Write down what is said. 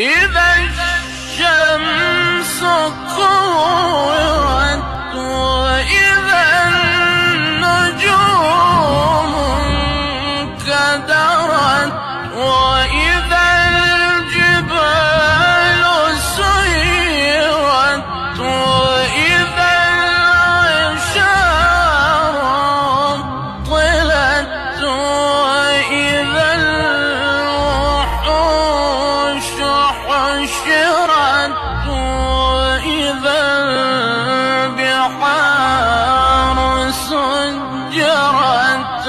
إذا الشمس كورت وإذا النجوم انكدرت وإذا الجبال سيرت وإذا العشار طلت وإذا الوحوش حشرت وإذا البحار سجرت